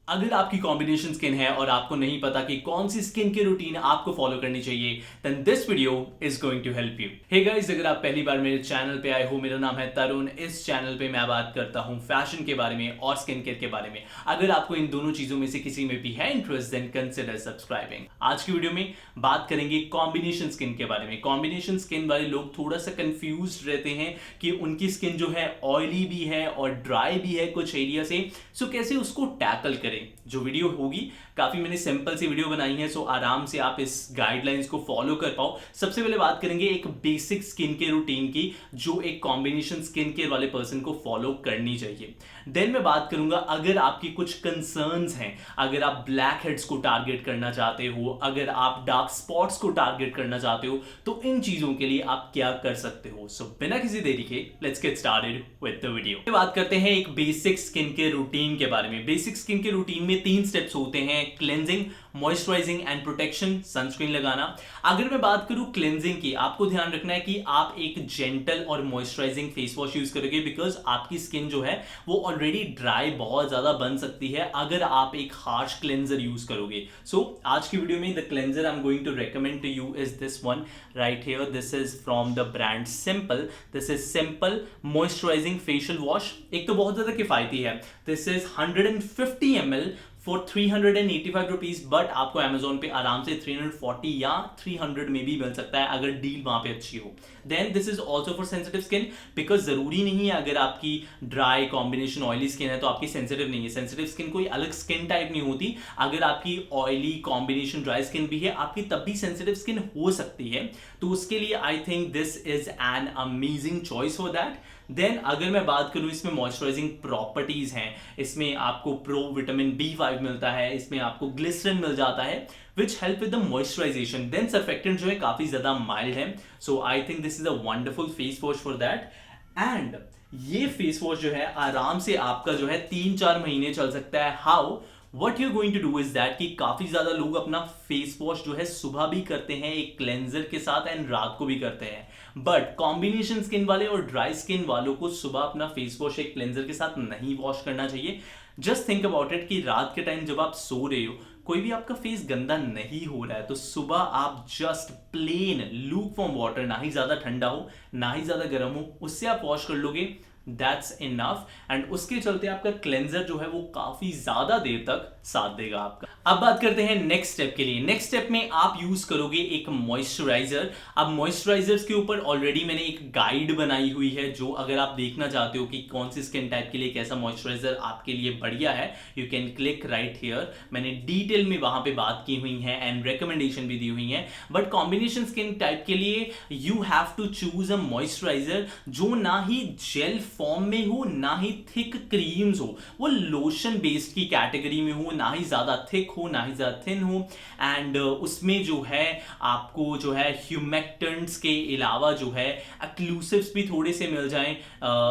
अगर आपकी combination skin है और आपको नहीं पता कि कौन सी स्किन की रूटीन आपको फॉलो करनी चाहिए, then this video is going to help you. Hey guys, अगर आप पहली बार मेरे चैनल पे आए हो, मेरा नाम है तरुण। इस चैनल पे मैं बात करता हूं फैशन के बारे में और स्किन केयर के बारे में। अगर आपको इन दोनों चीजों में से किसी में भी है इंटरेस्ट, देन कंसिडर सब्सक्राइबिंग। आज की वीडियो में बात करेंगे कॉम्बिनेशन स्किन के बारे में। कॉम्बिनेशन स्किन वाले लोग थोड़ा सा कंफ्यूज रहते हैं कि उनकी स्किन जो है ऑयली भी है और ड्राई भी है कुछ एरिया से, सो कैसे उसको टैकल करें। जो वीडियो होगी काफी मैंने सिंपल सी वीडियो बनाई है, सो आराम से आप इस गाइडलाइंस को फॉलो कर पाओ। सबसे पहले बात करेंगे एक बेसिक स्किन केयर रूटीन की, जो एक कॉम्बिनेशन स्किन केयर वाले पर्सन को फॉलो करनी चाहिए। देन मैं बात करूंगा अगर आपकी कुछ कंसर्न्स हैं, अगर आप ब्लैक हेड्स को टारगेट करना चाहते हो, अगर आप डार्क स्पॉट्स को टारगेट करना चाहते हो, तो इन चीजों के लिए आप क्या कर सकते हो। सो बिना किसी देरी के let's get started with the video. बात करते हैं एक बेसिक स्किन केयर रूटीन के बारे में। बेसिक स्किन केयर रूटीन में 3 स्टेप्स होते हैं: cleansing, moisturising and protection, sunscreen लगाना। अगर मैं बात करूं क्लेंजिंग की, आपको ध्यान रखना है कि आप एक जेंटल और मॉइस्चराइजिंग फेस वॉश यूज करोगे, बिकॉज आपकी स्किन जो है वो ऑलरेडी ड्राई बहुत ज्यादा बन सकती है अगर आप एक हार्श क्लेंजर यूज करोगे। सो आज की वीडियो में the cleanser I am going to recommend to you is this one right here. This is from the brand Simple. This is Simple moisturizing facial wash. एक तो बहुत ज्यादा किफायती है। This is 150 ml for 385 rupees, but आपको Amazon पे आराम से 340 या 300 में भी मिल सकता है अगर डील वहां पे अच्छी हो। Then this is also for sensitive skin, because जरूरी नहीं है अगर आपकी ड्राई कॉम्बिनेशन ऑयली स्किन है तो आपकी सेंसिटिव नहीं है। सेंसिटिव स्किन कोई अलग स्किन टाइप नहीं होती। अगर आपकी ऑयली कॉम्बिनेशन ड्राई स्किन भी है, आपकी तब भी सेंसिटिव स्किन हो सकती है। तो उसके लिए I think this is an amazing choice for that. Then अगर मैं बात करूं इसमें मॉइस्चराइजिंग प्रॉपर्टीज हैं, इसमें आपको प्रो विटामिन B5 मिलता है, इसमें आपको ग्लिसरीन मिल जाता है which help with the moisturisation. Then surfactant जो है काफी ज्यादा माइल्ड है। So I think this is a wonderful face wash for that. And ये फेस वॉश जो है आराम से आपका जो है 3-4 महीने चल सकता है। How what you're going to do is that कि काफी ज्यादा लोग अपना फेस वॉश जो है सुबह भी करते हैं एक क्लेंजर के साथ एंड रात को भी करते हैं, बट कॉम्बिनेशन स्किन वाले और ड्राई स्किन वालों को सुबह अपना फेस वॉश एक क्लेंजर के साथ नहीं वॉश करना चाहिए। जस्ट थिंक अबाउट इट कि रात के टाइम जब आप सो रहे हो, कोई भी आपका फेस गंदा नहीं हो रहा है, तो सुबह आप just plain look warm water, ना ही ज्यादा ठंडा हो ना ही ज्यादा गर्म हो, उससे आप वॉश कर लोगे, दैट्स इनफ। एंड उसके चलते आपका क्लेंजर जो है वो काफी ज्यादा देर तक साथ देगा आपका। अब बात करते हैं नेक्स्ट स्टेप के लिए। नेक्स्ट स्टेप में आप यूज करोगे एक मॉइस्चराइजर। अब मॉइस्चराइजर्स के ऊपर ऑलरेडी मैंने एक गाइड बनाई हुई है, जो अगर आप देखना चाहते हो कि कौन सी स्किन टाइप के लिए कैसा मॉइस्चराइजर आपके लिए बढ़िया है, you can click right here. मैंने डिटेल में वहां पे बात की हुई है एंड रिकमेंडेशन भी दी हुई है। बट कॉम्बिनेशन स्किन टाइप के लिए you have to choose a moisturizer जो ना ही जेल फॉर्म में हो ना ही थिक क्रीम्स हो, वो लोशन बेस्ड की कैटेगरी में हो, ना ही ज्यादा थिक हो ना ही ज्यादा थिन हो। एंड उसमें जो है आपको जो है ह्यूमेक्टेंट्स के अलावा जो है एक्लूसिव्स भी थोड़े से मिल जाएं।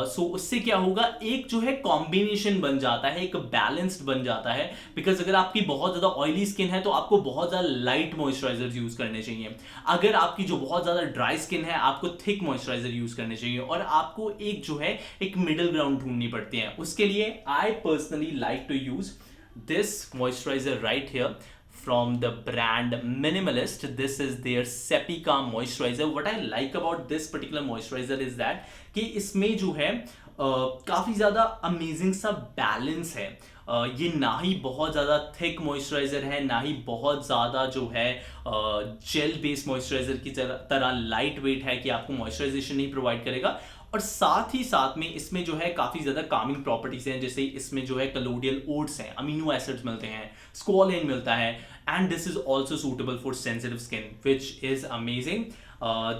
सो उससे क्या होगा, एक जो है कॉम्बिनेशन बन जाता है, एक बैलेंस्ड बन जाता है। बिकॉज अगर आपकी बहुत ज्यादा ऑयली स्किन है तो आपको बहुत ज्यादा लाइट मॉइस्चराइजर यूज करने चाहिए। अगर आपकी जो बहुत ज्यादा ड्राई स्किन है, आपको थिक मॉइस्चराइजर यूज करने चाहिए। और आपको एक जो है एक मिडिल ग्राउंड ढूंढनी पड़ती है। उसके लिए I personally like to use this moisturizer right here from the brand Minimalist. This is their Sepica moisturizer. What I like about this particular moisturizer is that कि इसमें जो है काफी ज्यादा अमेजिंग सा बैलेंस है। ये ना ही बहुत ज़्यादा थिक मॉइस्चराइजर है, ना ही बहुत ज़्यादा जो है जेल बेस्ड मॉइस्चराइजर की तरह लाइट वेट है कि आपको मॉइस्चराइजेशन नहीं प्रोवाइड करेगा। और साथ ही साथ में इसमें जो है काफ़ी ज़्यादा कामिंग प्रॉपर्टीज हैं, जैसे इसमें जो है कलोडियल ओट्स हैं, अमीनो एसिड्स मिलते हैं, स्क्वालिन मिलता है। And this is also suitable for sensitive skin which is amazing.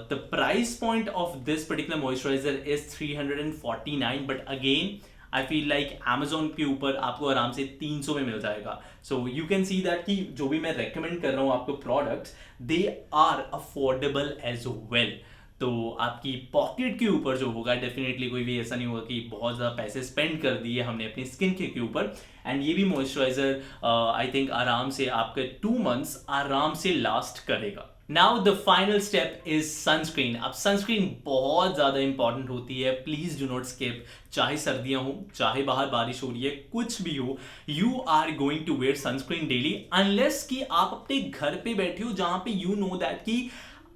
The price point of this particular moisturizer is 349, but again I feel like Amazon के ऊपर आपको आराम से 300 में मिल जाएगा। So you can see that कि जो भी मैं recommend कर रहा हूँ आपको products, they are affordable as well। तो आपकी पॉकेट के ऊपर जो होगा, डेफिनेटली कोई भी ऐसा नहीं होगा कि बहुत ज़्यादा पैसे स्पेंड कर दिए हमने अपनी स्किन के ऊपर। एंड ये भी मॉइस्चराइजर आई थिंक आराम से आपके 2 months आराम से लास्ट करेगा। Now the final step is sunscreen. अब सनस्क्रीन बहुत ज़्यादा इंपॉर्टेंट होती है, प्लीज़ डू नॉट स्किप। चाहे सर्दियां हो, चाहे बाहर बारिश हो रही है, कुछ भी हो, you are going to wear sunscreen daily, unless कि आप अपने घर पे बैठे हो जहां पे यू नो दैट कि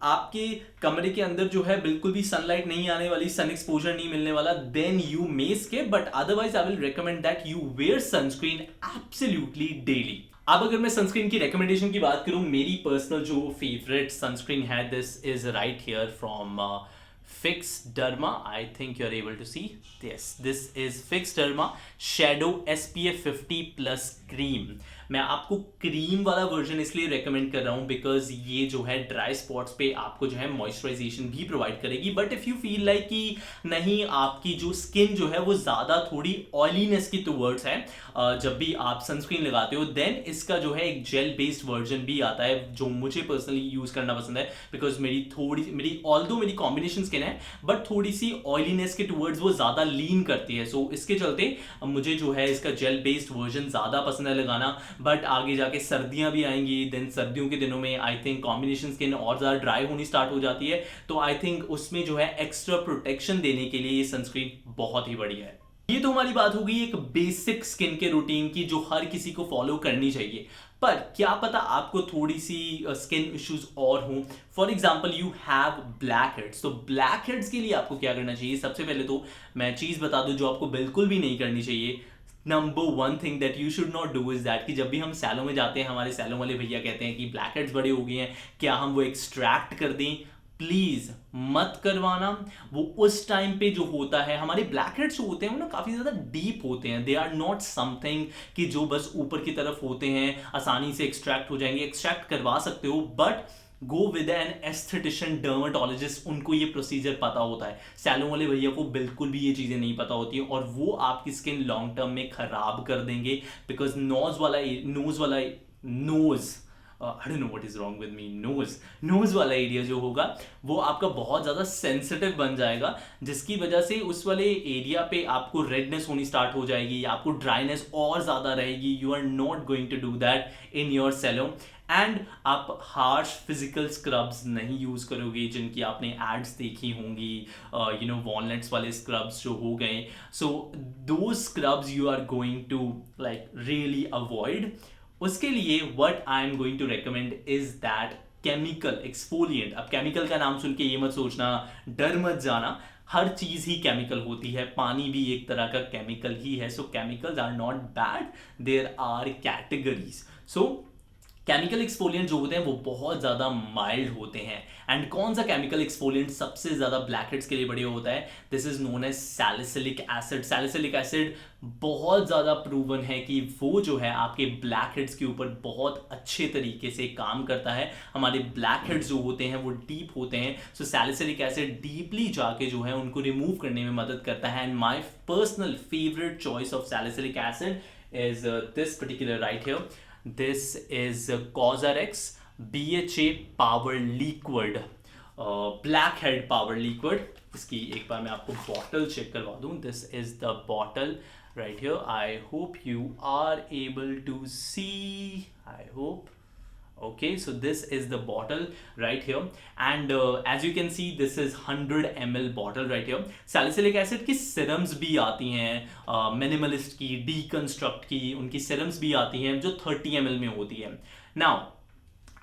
आपके कमरे के अंदर जो है बिल्कुल भी सनलाइट नहीं आने वाली, सन एक्सपोजर नहीं मिलने वाला, then you may skip, but otherwise I will recommend that you wear sunscreen absolutely daily. अब अगर मैं सनस्क्रीन की रिकमेंडेशन की बात करूं, मेरी पर्सनल जो फेवरेट सनस्क्रीन है, this is right here from Fix Derma. I think you're able to see. Yes, this is Fix Derma Shadow SPF 50 Plus Cream. मैं आपको क्रीम वाला वर्जन इसलिए रेकमेंड कर रहा हूं बिकॉज ये जो है ड्राई स्पॉट्स पे आपको जो है मॉइस्चराइजेशन भी प्रोवाइड करेगी, but if you feel like कि नहीं, आपकी जो स्किन जो है वो ज़्यादा थोड़ी ऑयलीनेस की टुवर्ड्स है जब भी आप सनस्क्रीन लगाते हो, देन इसका जो है एक जेल बेस्ड वर्जन भी आता है जो मुझे पर्सनली यूज़ करना पसंद है बिकॉज मेरी ऑल्दो मेरी कॉम्बिनेशन स्किन है बट थोड़ी सी ऑयलीनेस के टुवर्ड्स वो ज़्यादा लीन करती है, सो इसके चलते मुझे जो है इसका जेल बेस्ड वर्जन ज़्यादा पसंद है लगाना। बट आगे जाके सर्दियां भी आएंगी, देन सर्दियों के दिनों में आई थिंक कॉम्बिनेशन स्किन और ज़्यादा ड्राई होनी स्टार्ट हो जाती है, तो आई थिंक उसमें जो है एक्स्ट्रा प्रोटेक्शन देने के लिए ये सनस्क्रीन बहुत ही बढ़िया है। ये तो हमारी बात हो गई एक बेसिक स्किन के रूटीन की जो हर किसी को फॉलो करनी चाहिए, पर क्या पता आपको थोड़ी सी स्किन इश्यूज और हों। For example you have black heads, तो ब्लैक हेड्स के लिए आपको क्या करना चाहिए? सबसे पहले तो मैं चीज़ बता दूं जो आपको बिल्कुल भी नहीं करनी चाहिए। Number one thing that you should not do is that कि जब भी हम सैलून में जाते हैं, हमारे सैलून वाले भैया कहते हैं कि ब्लैक हेड्स बड़े हो गए हैं, क्या हम वो एक्सट्रैक्ट कर दें? प्लीज मत करवाना। वो उस टाइम पे जो होता है, हमारे ब्लैक हेड्स जो होते हैं वो ना काफी ज्यादा डीप होते हैं, दे आर नॉट समथिंग कि जो बस ऊपर की तरफ होते हैं, आसानी से एक्सट्रैक्ट हो जाएंगे। एक्सट्रैक्ट करवा सकते हो but go with an aesthetician dermatologist, उनको ये प्रोसीजर पता होता है। सैलून वाले भैया को बिल्कुल भी ये चीज़ें नहीं पता होती है और वो आपकी स्किन लॉन्ग टर्म में खराब कर देंगे because nose I don't know what is wrong with me, nose वाला एरिया जो होगा वो आपका बहुत ज़्यादा सेंसिटिव बन जाएगा, जिसकी वजह से उस वाले एरिया पे आपको रेडनेस होनी स्टार्ट हो जाएगी, आपको ड्राइनेस और ज़्यादा रहेगी। You are not going to do that in your salon. And आप हार्श फिजिकल स्क्रब्स नहीं यूज़ करोगे जिनकी आपने एड्स देखी होंगी, यू नो वॉलनट्स वाले स्क्रब्स जो हो गए, so those scrubs you are going to like really avoid. उसके लिए what I am going to recommend is that chemical exfoliant. अब केमिकल का नाम सुन के ये मत सोचना, डर मत जाना, हर चीज ही केमिकल होती है, पानी भी एक तरह का केमिकल ही है। So chemicals are not bad, there are categories. So chemical exfoliant जो होते हैं वो बहुत ज़्यादा माइल्ड होते हैं। एंड कौन सा केमिकल एक्सफोलिएंट सबसे ज़्यादा ब्लैक हेड्स के लिए बढ़िया होता है? This is known as salicylic acid. Salicylic acid बहुत ज़्यादा प्रूवन है कि वो जो है आपके ब्लैक हेड्स के ऊपर बहुत अच्छे तरीके से काम करता है। हमारे ब्लैक हेड्स जो होते हैं वो डीप होते हैं, सो सैलिसिलिक एसिड डीपली जाके जो है उनको रिमूव करने में मदद करता है। And my personal favourite choice of salicylic acid is this particular right here. This is Cosrx BHA Power Liquid, Blackhead Power Liquid। इसकी एक बार मैं आपको बॉटल चेक करवा दूं। This is the bottle right here. I hope you are able to see. I hope. Okay, so this is the bottle right here and as you can see this is 100 ml bottle right here। Salicylic acid की serums भी आती हैं, minimalist की, deconstruct की, उनकी serums भी आती हैं जो 30 ml में होती है। नाउ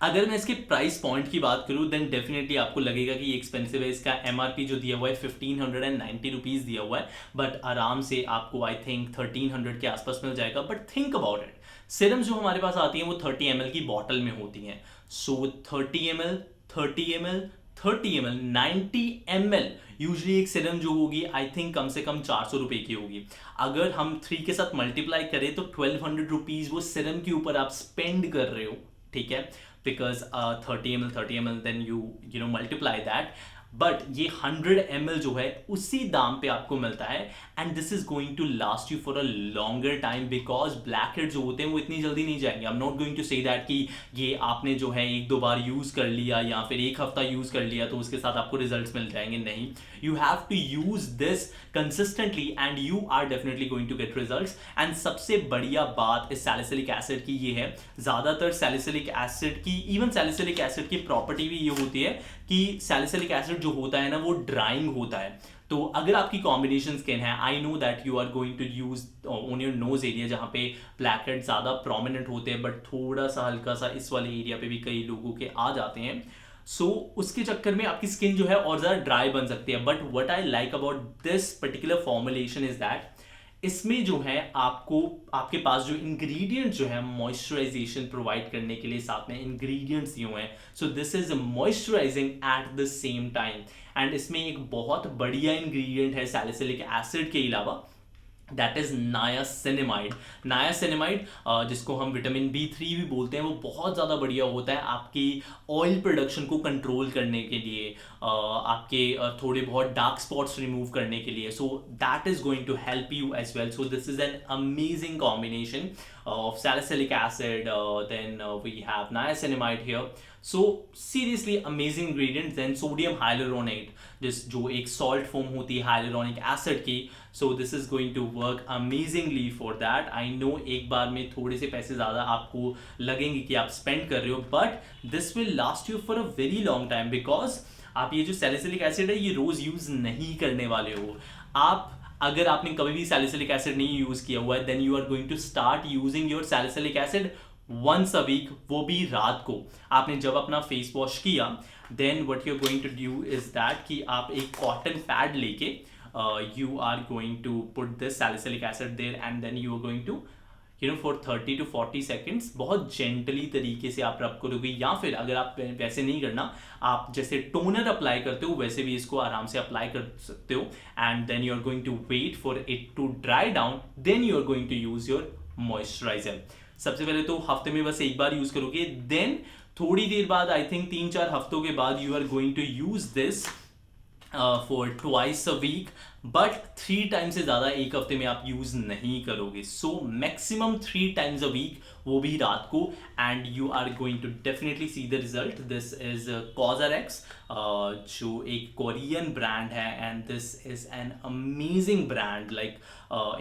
अगर मैं इसके प्राइस पॉइंट की बात करूं देन डेफिनेटली आपको लगेगा कि ये एक्सपेंसिव है। इसका एमआरपी जो दिया हुआ है 1590 रुपीज़ दिया हुआ है, बट आराम से आपको आई थिंक 1300 के आसपास मिल जाएगा। But think about it, serums जो हमारे पास आती हैं वो 30 ml की बॉटल में होती हैं। सो 30 ml 30 ml 30 ml 90 ml usually एक सिरम जो होगी आई थिंक कम से कम 400 रुपए की होगी। अगर हम 3 के साथ मल्टीप्लाई करें तो 1200 रुपीज़ वो सिरम के ऊपर आप स्पेंड कर रहे हो, ठीक है, because 30 ml then you know multiply that। But ये 100 ml जो है उसी दाम पे आपको मिलता है, and this is going to last you for a longer time, because black head जो होते हैं वो इतनी जल्दी नहीं जाएंगे। I am not going to say that कि ये आपने जो है एक दो बार यूज कर लिया या फिर एक हफ्ता यूज कर लिया तो उसके साथ आपको रिजल्ट्स मिल जाएंगे, नहीं। You have to use this consistently and you are definitely going to get results. And सबसे बढ़िया बात इस सैलिसिलिक एसिड की ये है, ज्यादातर सैलिसिलिक एसिड की, इवन सैलिसिलिक एसिड की प्रॉपर्टी भी ये होती है कि सैलिसिलिक एसिड जो होता है ना वो ड्राइंग होता है। तो अगर आपकी कॉम्बिनेशन स्किन है, I know that you are going to use on your nose area जहाँ पे ब्लैक हेड ज़्यादा प्रोमिनेंट होते हैं, बट थोड़ा सा हल्का सा इस वाले एरिया पे भी कई लोगों के आ जाते हैं। सो उसके चक्कर में आपकी स्किन जो है और ज़्यादा ड्राई बन सकती है। But what I like about this particular formulation is that इसमें जो है आपको आपके पास जो इंग्रेडिएंट जो है मॉइस्चराइजेशन प्रोवाइड करने के लिए साथ में इंग्रेडिएंट्स दिए हुए हैं। सो this is moisturising at the same time. And इसमें एक बहुत बढ़िया इंग्रेडिएंट है सैलिसिलिक एसिड के अलावा, दैट इज नायासिनामाइड। नायासिनामाइड जिसको हम विटामिन B3 भी बोलते हैं, वो बहुत ज़्यादा बढ़िया होता है आपकी ऑयल प्रोडक्शन को कंट्रोल करने के लिए, आपके थोड़े बहुत डार्क स्पॉट्स रिमूव करने के लिए। So that is going to help you as well. So this is an amazing combination of salicylic acid, then we have niacinamide here. So seriously amazing ingredient. Then sodium hyaluronate, जो एक salt form होती है hyaluronic acid की. So this is going to work amazingly for that. I know एक बार में थोड़े से पैसे ज़्यादा आपको लगेंगे कि आप spend कर रहे हो, but this will last you for a very long time because आप ये जो salicylic acid है ये रोज़ यूज़ नहीं करने वाले हो। आप अगर आपने कभी भी सैलिसिलिक एसिड नहीं यूज किया हुआ है, then you are going to start using your salicylic acid once a week, वो भी रात को। आपने जब अपना फेस वॉश किया, then what you are going to do is that कि आप एक कॉटन पैड लेके you are going to put this salicylic acid there and then you are going to for 30 to 40 seconds बहुत gently तरीके से आप रब करोगे, या फिर अगर आप वैसे नहीं करना, आप जैसे टोनर अप्लाई करते हो वैसे भी इसको आराम से अप्लाई कर सकते हो। And then you are going to wait for it to dry down, then you are going to use your moisturizer. सबसे पहले तो हफ्ते में बस एक बार यूज करोगे, देन थोड़ी देर बाद, आई थिंक 3-4 हफ्तों के बाद, you are going to use this for twice a week, but 3 time से ज़्यादा एक हफ्ते में आप यूज़ नहीं करोगे। So maximum 3 times a week, वो भी रात को, and you are going to definitely see the result. This is COSRX, जो एक कोरियन ब्रांड है, and this is an amazing brand. Like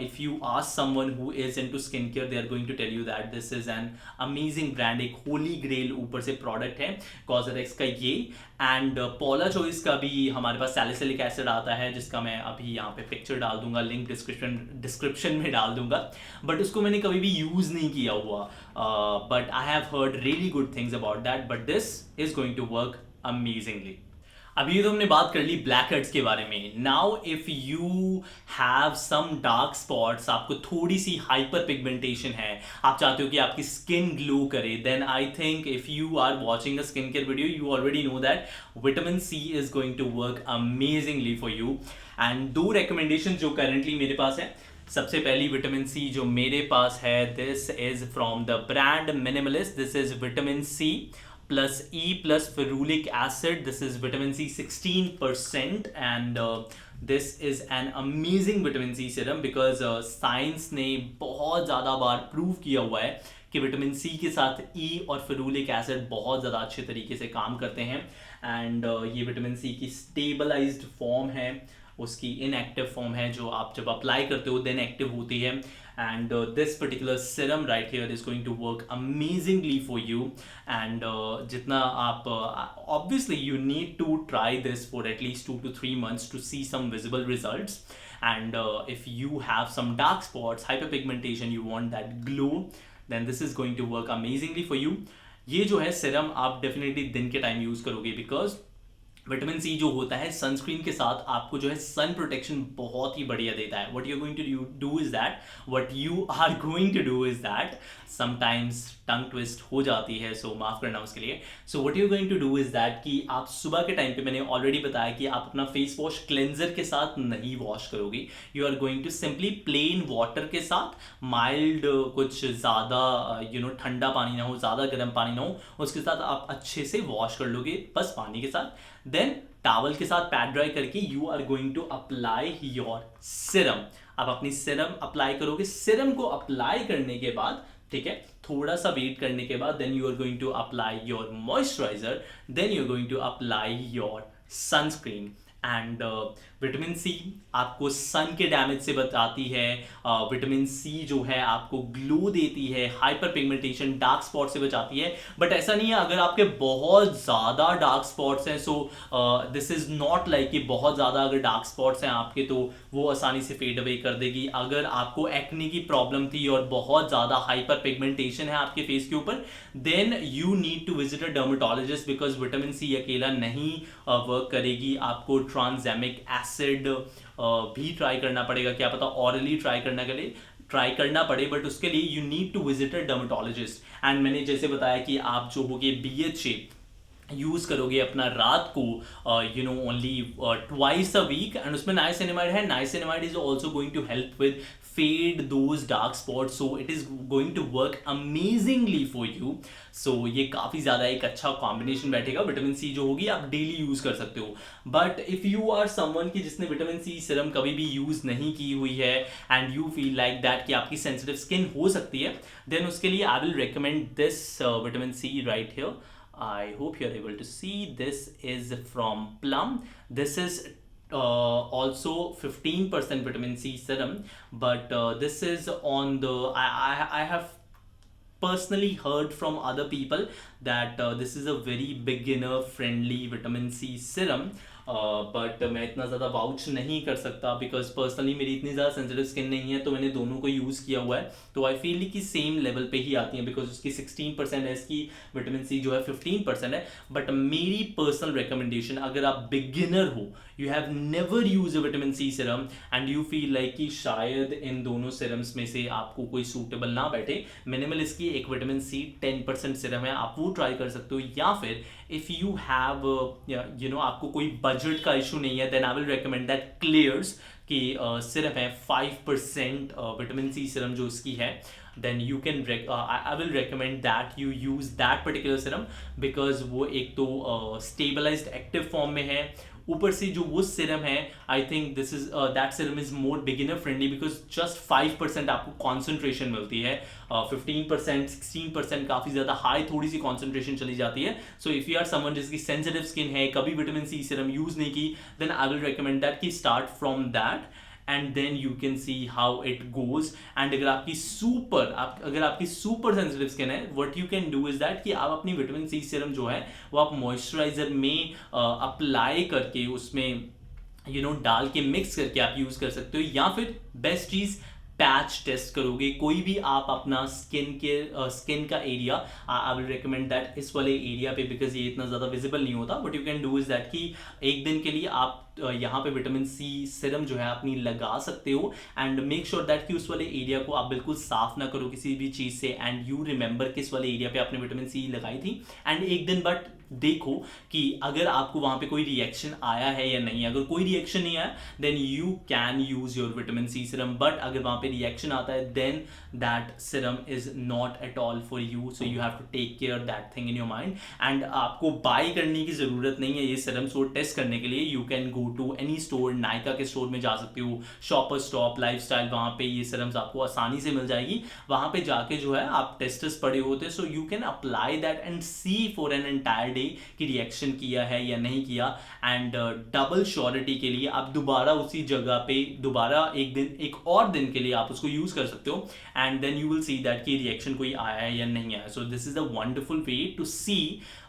if you ask someone who is into skincare, they are going to tell you that this is an amazing brand, एक होली ग्रेल ऊपर से product है COSRX का ये। And पॉला choice का भी हमारे पास salicylic acid आता है, जिसका मैं अभी यहाँ पे पिक्चर डाल दूंगा, लिंक डिस्क्रिप्शन में डाल दूंगा, बट उसको मैंने कभी भी यूज नहीं किया हुआ, but I have heard really good things about that, but this is going to work amazingly. अभी तो हमने बात कर ली ब्लैक हेड्स के बारे में। Now if you have some dark spots, आपको थोड़ी सी हाइपर पिगमेंटेशन है, आप चाहते हो कि आपकी स्किन ग्लो करे, then I think if you are watching a skin care video, you already know that vitamin C is going to work amazingly for you. And 2 recommendation जो करंटली मेरे पास है, सबसे पहली विटामिन C जो मेरे पास है, this is from the brand minimalist. This is vitamin C plus E plus ferulic acid. This is vitamin C 16%, and this is an amazing vitamin C serum because science ने बहुत ज़्यादा बार prove किया हुआ है कि विटामिन C के साथ E और फेरुलिक एसिड बहुत ज़्यादा अच्छे तरीके से काम करते हैं। एंड ये विटामिन C की स्टेबलाइज्ड फॉर्म है, उसकी इनएक्टिव फॉर्म है, जो आप जब अप्लाई करते हो देन एक्टिव होती है। And this particular serum right here is going to work amazingly for you, and जितना आप obviously you need to try this for at least 2 to 3 months to see some visible results. And if you have some dark spots, hyperpigmentation, you want that glow, then this is going to work amazingly for you. ये जो है serum आप definitely दिन के time use करोगे, because vitamin C जो होता है सनस्क्रीन के साथ आपको जो है सन प्रोटेक्शन बहुत ही बढ़िया देता है। What you are going to do is that, what you are going to do is that, sometimes tongue twist हो जाती है, सो माफ करना उसके लिए। So what you are going to do is that कि आप सुबह के टाइम पे, मैंने ऑलरेडी बताया कि आप अपना फेस वॉश क्लेंजर के साथ नहीं वॉश करोगे, you are going to simply plain water के साथ, माइल्ड, कुछ ज़्यादा ठंडा पानी ना हो, ज़्यादा गर्म पानी ना हो, उसके साथ आप अच्छे से वॉश कर लोगे बस पानी के साथ। देन टॉवल के साथ पैड ड्राई करके you are going to apply your serum. आप अपनी सिरम अप्लाई करोगे। सिरम को अप्लाई करने के बाद, ठीक है, थोड़ा सा वेट करने के बाद then you are going to apply your moisturiser, then you are going to apply your sunscreen. And vitamin C आपको सन के डैमेज से बचाती है। विटामिन सी जो है आपको ग्लो देती है, हाइपर पिगमेंटेशन, डार्क स्पॉट से बचाती है। बट ऐसा नहीं है अगर आपके बहुत ज़्यादा डार्क स्पॉट्स हैं, so this is not like कि बहुत ज़्यादा अगर डार्क स्पॉट्स हैं आपके तो वो आसानी से फेड अवे कर देगी। अगर आपको एक्ने की प्रॉब्लम थी और बहुत ज़्यादा हाइपर पिगमेंटेशन है आपके फेस के ऊपर, then you need to visit a dermatologist, because vitamin C अकेला नहीं वर्क करेगी। आपको ट्रांसैमिक एसिड भी ट्राई करना पड़ेगा, क्या पता ऑरली ट्राई करना पड़े, बट उसके लिए you need to visit a dermatologist. And मैंने जैसे बताया कि आप जो होगे BHA यूज करोगे अपना रात को only twice a week, and उसमें नाइसिनामाइड है। Niacinamide is also going to help with fade those dark spot, so it is going to work amazingly for you. So ये काफ़ी ज़्यादा एक अच्छा कॉम्बिनेशन बैठेगा। विटामिन सी जो होगी आप डेली यूज़ कर सकते हो। But if you are someone की जिसने विटामिन सी सिरम कभी भी यूज़ नहीं की हुई है and you feel like that कि आपकी सेंसिटिव स्किन हो सकती है, देन उसके लिए I will recommend this vitamin C right here. I hope you're able to see. This is from Plum. This is also 15% vitamin C serum, but this is on the I have personally heard from other people that this is a very beginner friendly vitamin C serum. But मैं इतना ज़्यादा vouch नहीं कर सकता because personally मेरी इतनी ज़्यादा sensitive skin नहीं है, तो मैंने दोनों को यूज़ किया हुआ है, तो आई फील कि सेम लेवल पे ही आती है, बिकॉज उसकी 16% है, इसकी विटामिन सी जो है 15% है। बट मेरी पर्सनल रिकमेंडेशन, अगर आप बिगिनर हो, you have never use a vitamin C serum and you feel like कि शायद इन दोनों सिरम्स में से आपको कोई सूटेबल ना बैठे, मिनिमलिस्ट की एक विटामिन सी 10% सिरम है, आप वो ट्राई कर सकते हो। या फिर इफ़ यू हैव आपको कोई बजट का इशू नहीं है, then I will recommend that clears की सिरम है 5% विटामिन सी सिरम जो इसकी है, then you can I will recommend that you use that particular serum, because वो एक तो stabilized active form में है, ऊपर से जो वो सिरम है आई think this is that serum is more beginner friendly, because just 5% आपको कॉन्सेंट्रेशन मिलती है। 15% 16% काफ़ी ज़्यादा हाई थोड़ी सी कॉन्सेंट्रेशन चली जाती है। So if you are someone जिसकी सेंसिटिव स्किन है, कभी विटामिन सी सिरम यूज़ नहीं की, then I will recommend that कि start from that and then you can see how it goes. And अगर आपकी सुपर सेंसिटिव स्किन है, what you can do is that कि आप अपनी विटामिन सी सिरम जो है वो आप मॉइस्चराइजर में अप्लाई करके उसमें डाल के मिक्स करके आप यूज कर सकते हो। या फिर बेस्ट चीज पैच टेस्ट करोगे, कोई भी आप अपना स्किन का area, I will recommend that इस वाले एरिया पे, बिकॉज ये इतना ज़्यादा विजिबल नहीं होता, but you can do is that कि एक दिन के लिए आप यहाँ पे विटामिन सी सिरम जो है अपनी लगा सकते हो, एंड मेक श्योर दैट कि उस वाले एरिया को आप बिल्कुल साफ ना करो किसी भी चीज़ से, एंड यू रिमेंबर किस वाले एरिया पे आपने विटामिन सी लगाई थी, एंड एक दिन बट देखो कि अगर आपको वहाँ पे कोई रिएक्शन आया है या नहीं। अगर कोई रिएक्शन नहीं आया, then you can use your vitamin C serum, but अगर वहाँ पे रिएक्शन आता है, then that serum is not at all for you. So you have to take care that thing in your mind, and आपको buy करने की ज़रूरत नहीं है ये सिरम। सो टेस्ट करने के लिए you can go to any store, Nykaa के स्टोर में जा सकते हो, शॉपर स्टॉप, लाइफस्टाइल, वहाँ पे ये सिरम्स आपको आसानी से मिल जाएगी। वहाँ पे जाके जो है आप टेस्टर्स पड़े होते, so you can apply that and see for an entire day कि रिएक्शन किया है या नहीं किया। एंड डबल श्योरिटी के लिए आप दोबारा उसी जगह पे दोबारा एक और दिन के लिए आप उसको यूज कर सकते हो, and then you will see that कि रिएक्शन कोई आया है या नहीं आया। So this is a wonderful way to see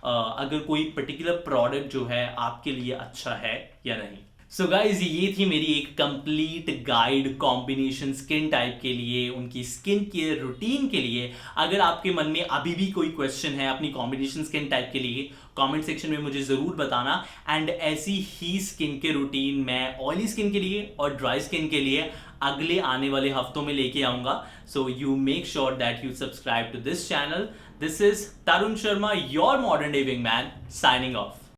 अगर कोई पर्टिकुलर प्रोडक्ट जो है आपके लिए अच्छा है या नहीं। सो गाइज, ये थी मेरी एक complete guide combination skin type के लिए, उनकी स्किन केयर रूटीन के लिए। अगर आपके मन में अभी भी कोई क्वेश्चन है अपनी कॉम्बिनेशन स्किन टाइप के लिए, कमेंट सेक्शन में मुझे ज़रूर बताना। एंड ऐसी ही स्किन केयर रूटीन मैं ऑयली स्किन के लिए और ड्राई स्किन के लिए अगले आने वाले हफ्तों में लेके आऊँगा। So you make sure that you subscribe to this channel. This is Tarun Sharma, your modern day wingman, signing of.